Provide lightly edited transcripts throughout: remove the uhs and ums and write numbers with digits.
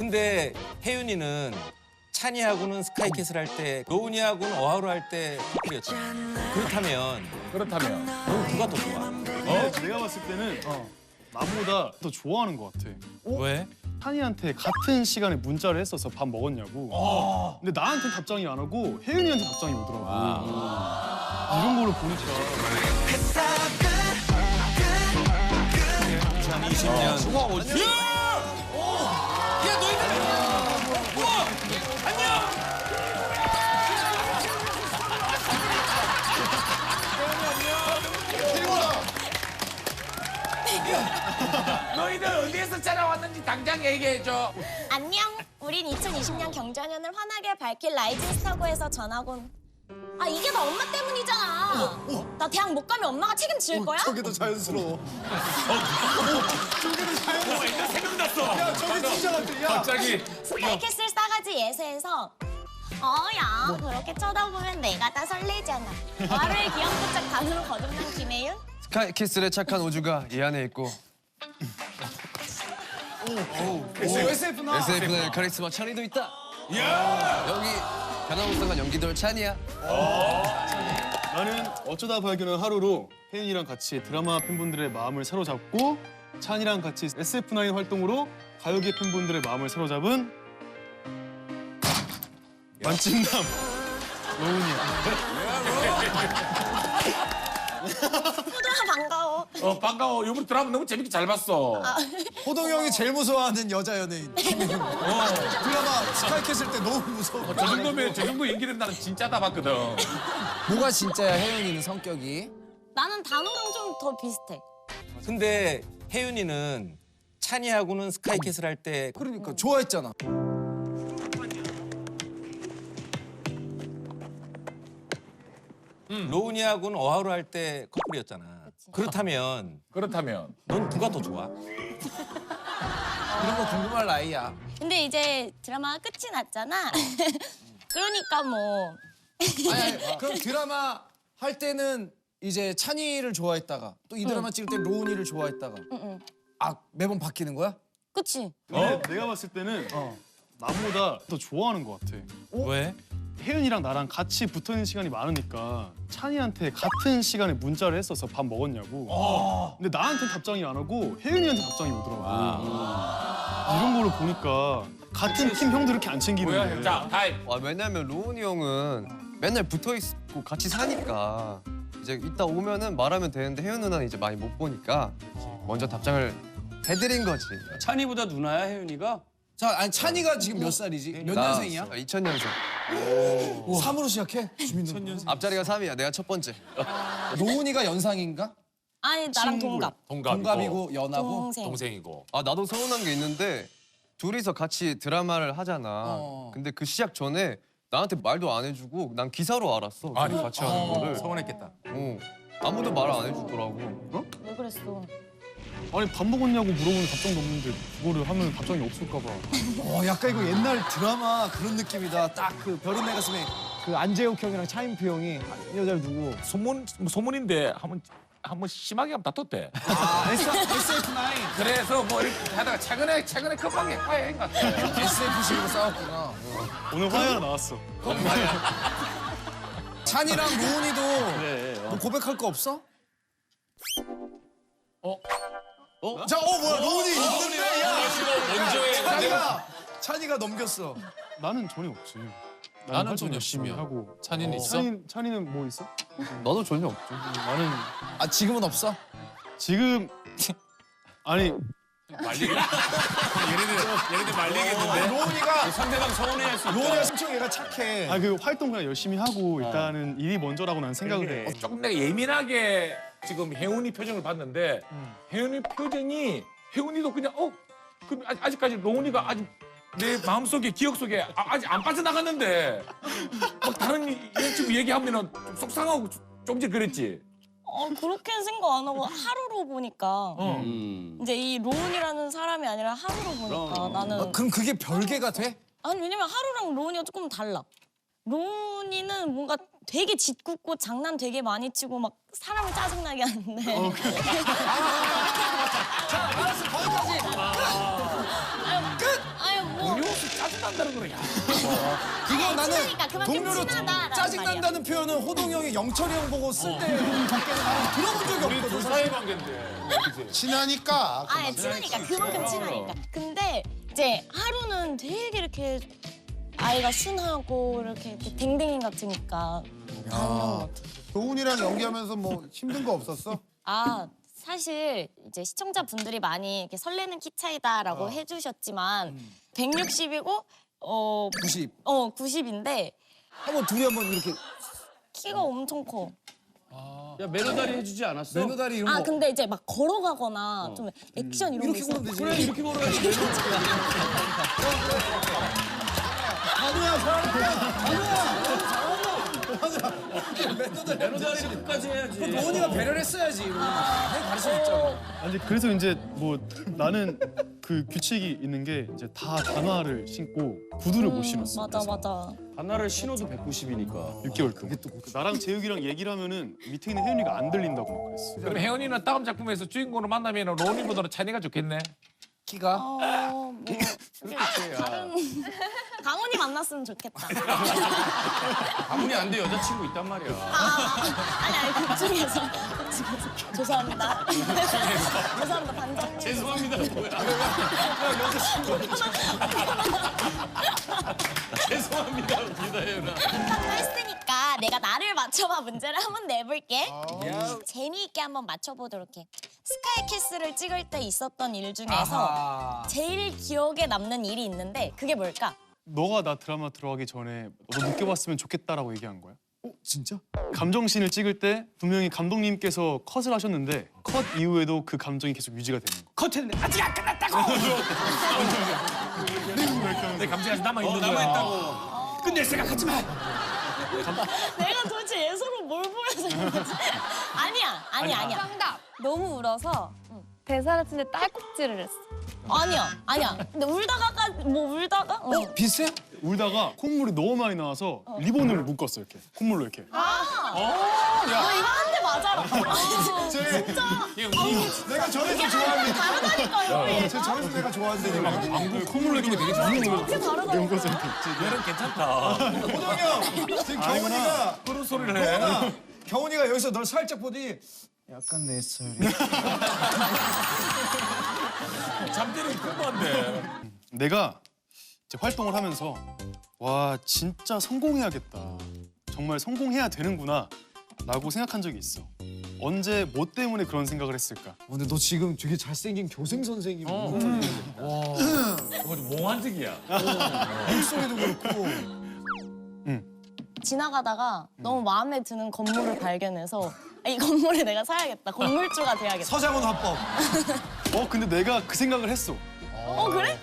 근데 혜윤이는 찬이하고는 스카이캐슬 할 때, 로운이하고는 어하루 할 때 커플이었잖아. 그렇다면 넌 누가 더 좋아? 내가 봤을 때는 나보다 더 좋아하는 것 같아. 왜? 찬이한테 같은 시간에 문자를 했어서 밥 먹었냐고. 근데 나한테 답장이 안 오고 혜윤이한테 답장이 오더라고. 이런 거를 보니까 20년. 와, 어디? 야, 너희들! 우와! 안녕! 너희들 어디에서 찾아왔는지 당장 얘기해줘. 안녕. 우린 2020년 경자년을 환하게 밝힐 라이징 스타고에서 전학 온. 아 이게 다 엄마 때문이잖아. 나 대학 못 가면 엄마가 책임질 거야? 저게 더 자연스러워. 저게 더 자연스러워. 생각났어! 야, 저게 진짜 같아. 야. 갑자기. 스카이캐슬 싸가지 예세에서 어야 그렇게 쳐다보면 내가 다 설레잖아. 하루의 기억부짝 단으로 거듭난 김혜윤? 스카이캐슬의 착한 우주가 이 안에 있고 SF의 카리스마 찬이도 있다. 여기 변화무쌍한 연기돌 찬이야. 나는 어쩌다 발견한 하루로 혜윤이랑 같이 드라마 팬분들의 마음을 사로잡고 찬이랑 같이 SF9 활동으로 가요계 팬분들의 마음을 사로잡은 만찢남 로운이야. 호동아 반가워. 반가워. 이번 드라마 너무 재밌게 잘 봤어. 호동이 형이 제일 무서워하는 여자 연예인. 드라마 스카이캐슬 때 너무 무서워. 저 정도 연기는 나는 진짜다 봤거든. 뭐가 진짜야, 혜윤이는 성격이? 나는 단호랑 좀 더 비슷해. 근데 혜윤이는 찬이하고는 스카이캐슬 할 때 그러니까 좋아했잖아. 로운이하고는 어하루 할 때 커플이었잖아. 그렇다면 넌 누가 더 좋아? 이런 거 궁금할 나이야. 근데 이제 드라마 끝이 났잖아. 그러니까 뭐. 아니, 그럼 드라마 할 때는 이제 찬이를 좋아했다가 또 이 드라마 찍을 때 로운이를 좋아했다가 아, 매번 바뀌는 거야? 그치? 근데 내가 봤을 때는 나보다 더 좋아하는 것 같아. 왜? 혜윤이랑 나랑 같이 붙어있는 시간이 많으니까 찬이한테 같은 시간에 문자를 했어서 밥 먹었냐고. 근데 나한테 답장이 안 오고 혜윤이한테 답장이 오더라고. 이런 거를 보니까 같은 팀 형들 이렇게 안 챙기는데. 자, 타임. 왜냐면 로운이 형은 맨날 붙어 있고 같이 사니까 이제 이따 오면은 말하면 되는데 혜윤 누나는 이제 많이 못 보니까 먼저 답장을 해드린 거지. 찬이보다 누나야, 혜윤이가? 자, 아니 찬이가 지금 몇 살이지? 몇 년생이야? 2000년생. 3으로 시작해? 주민등. 앞자리가 3이야. 내가 첫 번째. 로운이가 연상인가? 아니 나랑 동갑. 동갑이고 연하고? 동생. 동생이고. 아 나도 서운한 게 있는데 둘이서 같이 드라마를 하잖아. 근데 그 시작 전에 나한테 말도 안 해주고 난 기사로 알았어. 둘이 같이 하는 거를. 서운했겠다. 아무도 말 안 해주더라고. 왜 그랬어? 아니 밥 먹었냐고 물어보는 답장도 없는데 그거를 하면 답장이 없을까 봐. 약간 이거 옛날 드라마 그런 느낌이다. 딱 그 별이 내 가슴에 그 안재욱 형이랑 차인표 형이 한 여자를 두고 소문인데 한번 심하게 하면 다퉜대. SF9 그래서 뭐 이렇게 하다가 최근에 급하게 화해한 것 같아. SF식으로 싸웠구나. 오늘 화해가 나왔어. 찬이랑 로운이도 그래. 뭐 고백할 거 없어? 자, 뭐야, 로운이 있는데, 야! 찬이가 넘겼어. 나는 전혀 없지. 나는 좀 열심히 하고. 찬이는 있어? 찬이는 뭐 있어? 나도 전혀 없죠. 나는 아, 지금은 없어? 지금 아니 얘네들 말리겠는데? 로운이가 상대방 서운해할 수 있다. 로운이가 심청 얘가 착해. 그 활동 그냥 열심히 하고 일단은 일이 먼저라고 난 생각을 해. 조금 내가 예민하게 지금 혜훈이 표정을 봤는데 혜훈이 표정이 혜훈이도 그냥 그 아직까지 로운이가 아직 내 마음속에 기억 속에 아직 안 빠져나갔는데 막 다른 이런 친구 얘기하면은 좀 속상하고 좀 그랬지. 그렇게 생각 안 하고 하루로 보니까 이제 이 로운이라는 사람이 아니라 하루로 보니까 나는 그럼 그게 별개가 돼? 아니 왜냐면 하루랑 로운이가 조금 달라. 로운이는 뭔가 되게 짓궂고 장난 되게 많이 치고 막 사람을 짜증나게 하는데 자, 알았어, 거기까지. 아니 뭐 친하다는 거야. 그거 나는 친하니까 그만큼 동료로 친하다라는 짜증난다는 표현은 호동이 형이 영철이 형 보고 쓸 때 밖에는 나는 들어본 적이 없거든. 사이관계인데. 친하니까. 아, 친하니까 그만큼 친하니까. 근데 이제 하루는 되게 이렇게 아이가 순하고 이렇게 댕댕이 같으니까 다른 것 같아. 도훈이랑 연기하면서 뭐 힘든 거 없었어? 아, 사실 이제 시청자분들이 많이 이렇게 설레는 키 차이다라고 해주셨지만 160이고 90. 90인데 한번 둘이 한번 이렇게 키가 엄청 커. 야 매너다리 해주지 않았어? 매너다리 이런 아 거. 근데 이제 막 걸어가거나 좀 액션 이런 이렇게 거 있어. 보면 되지. 그래 이렇게 걸어야지. 한우야 사랑해. 매너다리를 끝까지 해야지. 도훈이가 배려를 했어야지. 가르쳐줬잖아. 아니 그래서 이제 뭐 나는 그 규칙이 있는 게 이제 다 단화를 신고 구두를 못 신었어. 맞아 맞아. 하나를 신어도 190이니까. 6개월 동안. 그 나랑 재욱이랑 얘기를 하면은 밑에 있는 혜윤이가 안 들린다고 막 그랬어. 그럼 혜원이는 다음 작품에서 주인공을 만나면 로운이보다는 찬이가 좋겠네. 키가. 뭐 다른 강훈이 만났으면 좋겠다. 아무리 안 돼 여자친구 있단 말이야. 아니 그중에서 죄송합니다. 죄송합니다 반장님. 죄송합니다 뭐야. 죄송합니다 웃기다 혜연아. 했으니까 내가 나를 맞춰봐 문제를 한번 내볼게. 재미있게 한번 맞춰보도록 해. 스카이캐슬을 찍을 때 있었던 일 중에서 제일 기억에 남는 일이 있는데 그게 뭘까? 너가 나 드라마 들어가기 전에 너도 느껴봤으면 좋겠다라고 얘기한 거야? 진짜? 감정씬을 찍을 때 분명히 감독님께서 컷을 하셨는데 컷 이후에도 그 감정이 계속 유지가 되는 거. 커트했는데 아직 안 끝났다고. 내 감정이 아직 남아 있는 거야. 남아있다고. 끝낼 생각하지 마. 내가 도대체 예서로 뭘 보여서 그러지? 아니야. 정답. 너무 울어서 대사를 쓰는데 딸꾹질을 했어. 아니야. 근데 울다가? 비슷해? 울다가 콧물이 너무 많이 나와서 리본으로 묶었어 이렇게 콧물로 이렇게. 이거 한 대 맞아라. 내가 저래서 좋아하는데. 다르다니까요. 저래서 내가 좋아하는데. 콧물로 이렇게 되게 이렇게 다르다니까. 얘는 괜찮다. 호동이 형. 지금 경훈이가 그런 소리를 해. 경훈이가 여기서 널 살짝 보더니 약간 내 스타일이야. 잠들이 궁금한데. 내가 이제 활동을 하면서 와 진짜 성공해야겠다. 정말 성공해야 되는구나 라고 생각한 적이 있어. 언제 뭐 때문에 그런 생각을 했을까? 근데 너 지금 되게 잘생긴 교생 선생님. 그거 좀 몽환적이야. 목소리도 그렇고. 지나가다가 너무 마음에 드는 건물을 발견해서 이 건물에 내가 사야겠다. 건물주가 돼야겠다. 서장훈 화법. 근데 내가 그 생각을 했어. 그래?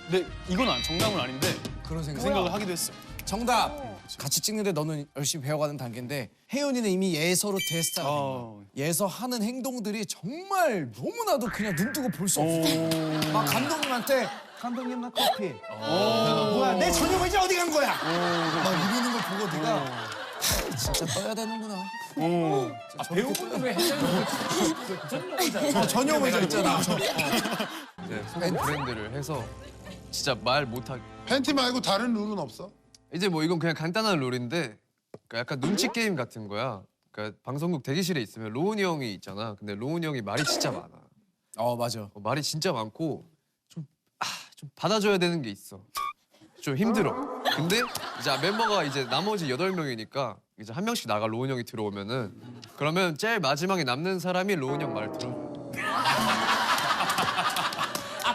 근데 이건 정답은 아닌데 그런 그 생각. 생각을 하기도 했어. 정답. 같이 찍는데 너는 열심히 배워가는 단계인데 혜윤이는 이미 예서로 대스타가 된 거야. 예서 하는 행동들이 정말 너무나도 그냥 눈 뜨고 볼 수 없어. 막 감독님한테 감독님 나 커피. 뭐야 내 저녁 이제 어디 간 거야? 막 이러는 걸 보고 네가 진짜 떠야 되는구나. 배우분은 왜 해장을 전용 의자 있잖아. 이제 소금 브랜드를 해서 진짜 말 못하게. 팬티 말고 다른 룰은 없어? 이제 뭐 이건 그냥 간단한 룰인데 그러니까 약간 눈치 게임 같은 거야. 그러니까 방송국 대기실에 있으면 로운이 형이 있잖아. 근데 로운이 형이 말이 진짜 많아. 맞아. 말이 진짜 많고 좀 받아줘야 되는 게 있어. 좀 힘들어. 근데 이제 멤버가 이제 나머지 8명이니까 이제 한 명씩 나가 로운 형이 들어오면은 그러면 제일 마지막에 남는 사람이 로운 형 말을 들어줘.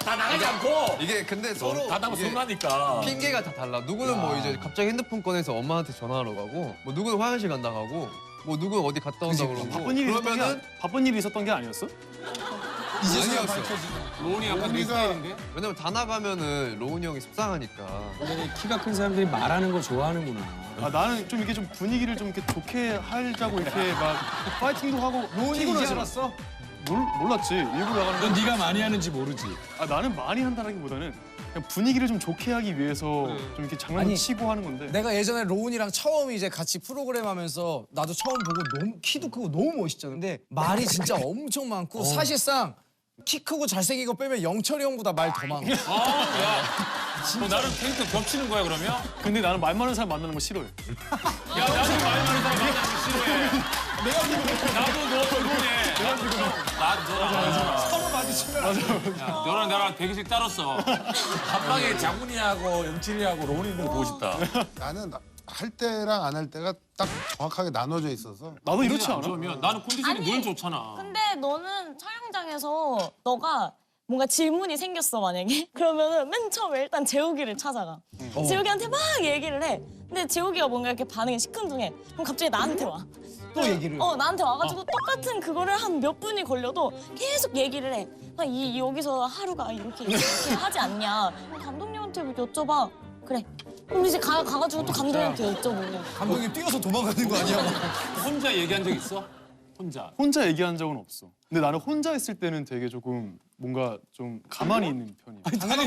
다 나가지 않고. 이게 근데 서로 다 나가 이게 손나니까. 핑계가 다 달라. 누구는 뭐 이제 갑자기 핸드폰 꺼내서 엄마한테 전화하러 가고, 뭐 누구는 화장실 간다 가고, 뭐 누구는 어디 갔다 온다 그러고. 바쁜 일이 있었던 게 아니었어? 아니었어. 로운이 약간 내 스타일인데? 왜냐면 다 나가면은 로운이 형이 속상하니까. 근데 키가 큰 사람들이 말하는 거 좋아하는구나. 나는 좀 이렇게 좀 분위기를 좀 이렇게 좋게 하자고 이렇게 막 파이팅도 하고. 로운이 이제 알았어? 몰랐지. 일부러 나가는 건. 넌 네가 많이 하는지 모르지. 나는 많이 한다라기보다는 그냥 분위기를 좀 좋게 하기 위해서 좀 이렇게 장난도 아니, 치고 하는 건데. 내가 예전에 로운이랑 처음 이제 같이 프로그램 하면서 나도 처음 보고 너무 키도 크고 너무 멋있잖아. 근데 말이 진짜 엄청 많고 사실상 키 크고 잘생긴 거 빼면 영철이 형보다 말 더 많아. 뭐 나름 캐릭터 겹치는 거야 그러면? 근데 나는 말 많은 사람 만나는 거 싫어해. 야 나도 말 많은 사람 만나는 거 싫어해. 나도 너 얼굴에. 나도 너랑 서로 마주치면 너랑 나랑 대기실 따랐어. 합방에 장훈이하고 영철이하고 로운이들 보고 싶다. 나는 할 때랑 안 할 때가 딱 정확하게 나눠져 있어서 나도 이렇지 않아? 그러면 나는 컨디션이 아니, 늘 좋잖아. 근데 너는 촬영장에서 너가 뭔가 질문이 생겼어 만약에 그러면은 맨 처음에 일단 재욱이를 찾아가. 재욱이한테 막 얘기를 해. 근데 재욱이가 뭔가 이렇게 반응이 시큰둥해. 그럼 갑자기 나한테 와. 또 얘기를. 나한테 와가지고 똑같은 그거를 한 몇 분이 걸려도 계속 얘기를 해. 여기서 하루가 이렇게 하지 않냐. 그럼 감독님한테 여쭤봐. 그래. 그럼 이제 가가지고 또 감독님한테 여쭤보고. 감독님 뛰어서 도망가는 거 아니야? 혼자 얘기한 적 있어? 혼자. 혼자 얘기한 적은 없어. 근데 나는 혼자 있을 때는 되게 조금 뭔가 좀 가만히 있는 편이야. 가만히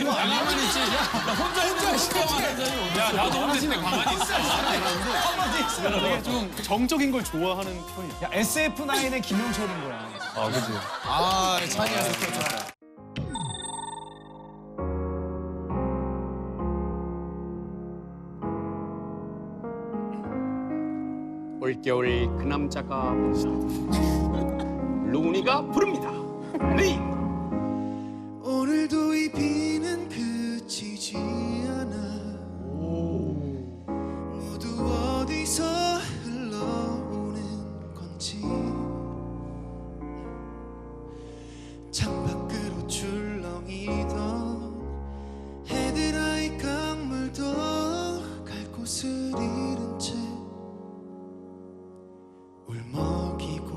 있지. 야 나도 혼자 있을 때 가만히 있어. 되게 좀 정적인 걸 좋아하는 편이야. 야, SF9의 김용철인 거야. 아 그치. 아, 찬이야, 좋다. 올겨울 그 남자가 온다. 로운이가 부릅니다. 리. 오늘도 이 비는 그치지 않아 모두 어디서 흘러오는 건지 창밖으로 출렁이던 헤드라이 강물도 갈 곳을 잃은 채 울먹이고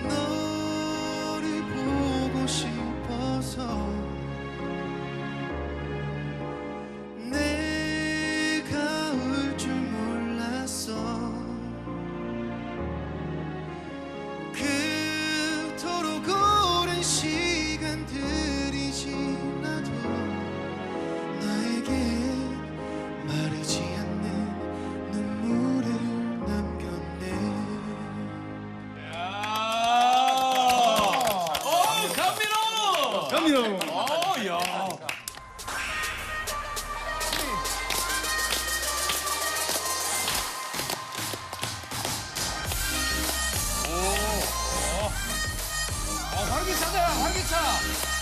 너를 보고 싶어서 내가 울 줄 몰랐어 그토록 오랜 시간들이 지나도 나에게 마르지 않는 눈물을 남겼네 감미로. 야. 활기차다, 활기차.